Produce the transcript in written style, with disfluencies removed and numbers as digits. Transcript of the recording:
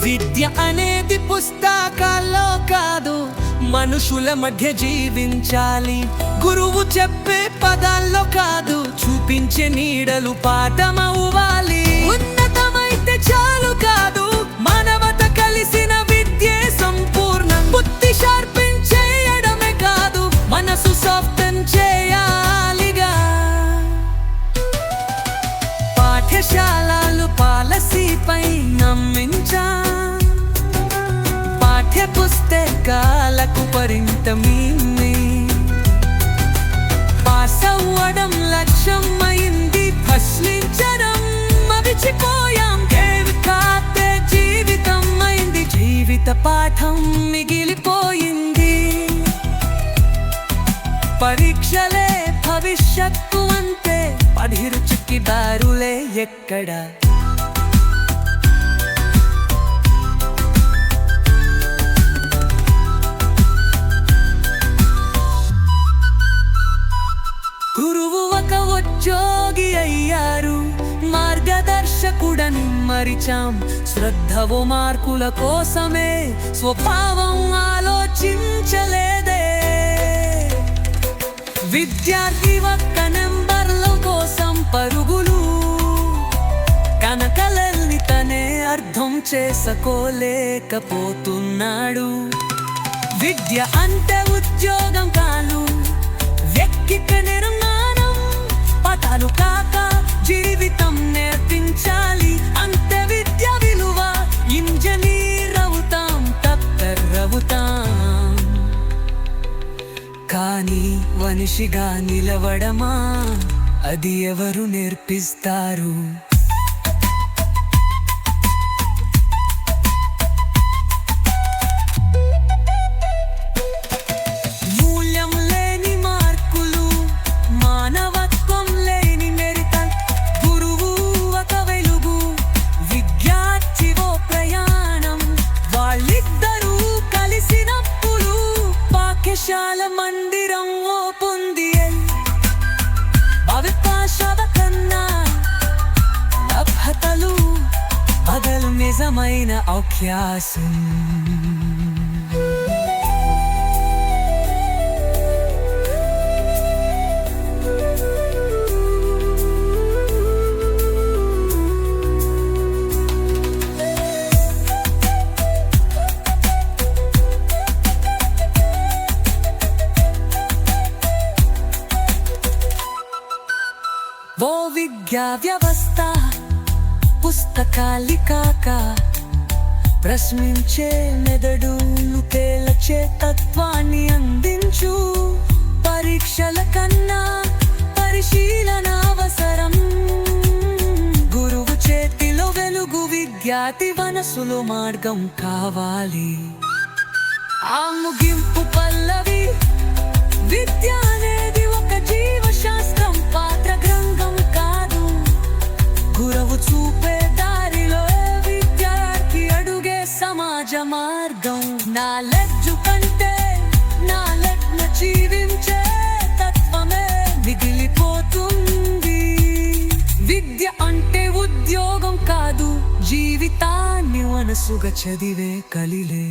విద్య అనేది పుస్తకాల్లో కాదు, మనుషుల మధ్య జీవించాలి. గురువు చెప్పే పదాల్లో కాదు, చూపించే నీడలు పాఠమవ్వాలి. ఉన్నతమైతే చాలు కాదు, మానవత కలిసిన విద్యే సంపూర్ణం. బుద్ధి షార్పించేయడమే కాదు, మనసు సాఫ్టన్ చేయాలిగా. పాఠశాలలు పాలసీపై నమ్మించా, పాఠ్య పుస్తకాలకు పరిమితమీ. పాస్ అవ్వడం లక్ష్యం అయింది, ఫస్లించడం మరిచిపోయాం. కాతే జీవితం అయింది, జీవిత పాఠం మిగిలిపోయింది. పరీక్షలే భవిష్యత్తు అంటే అభిరుచికి దారులే ఎక్కడ. గురువు ఒక ఉద్యోగి అయ్యారు, మార్గదర్శకుడని మరిచాం. శ్రద్ధవు మార్కుల కోసమే, స్వభావం ఆలోచించలేదే. విద్యార్థి ఒక్క నెంబర్ల కోసం పరుగులు, కనకలల్ని తనే అర్థం చేసుకోలేకపోతున్నాడు. విద్య అంటే ఉద్యోగం కాదు, వ్యక్తిక నిర్మాణం. పాఠాలు కాక జీవితం నేర్పించాలి, అంతే విద్య విలువ. ఇంజనీర్ అవుతాం, డాక్టర్ అవుతాం, కానీ మనిషిగా నిలవడమా, అది ఎవరు నేర్పిస్తారు? మూల్యం లేని మార్కులు, మానవత్వం లేని మెరికల్. గురువు ఒక వెలుగు, విద్యార్థి ఓ ప్రయాణం. వాళ్ళిద్దరూ కలిసినప్పుడు పాఠశాల మందిరం ఓ పొందియల్. అవకాశాల కన్నా లభ్యతలు బదలు నిజమైన అవకాశం. ఓ విద్యా వ్యవస్థ, పుస్తకాలి కాక ప్రశ్నించే మెదడును తేల్చే తత్వాన్ని అందించు. పరీక్షల కన్నా పరిశీలన అవసరం. గురువు చేతిలో వెలుగు, విద్యార్థి మనసులో మార్గం కావాలి. ఆ ముగింపు పల్లవి, విద్య అనేది ఒక జీవశాస్త్రం, పాత్ర గ్రంథం కాదు. గురువు చూపే దారిలో విద్యార్థి అడుగే సమాజ మార్గం. నాలెడ్జ్ కంటే నాలెడ్జ్ జీవించే తత్వమే మిగిలిపోతుంది. విద్య అంటే ఉద్యోగం కాదు, జీవితాన్ని మనసుగా చదివే కలిలే.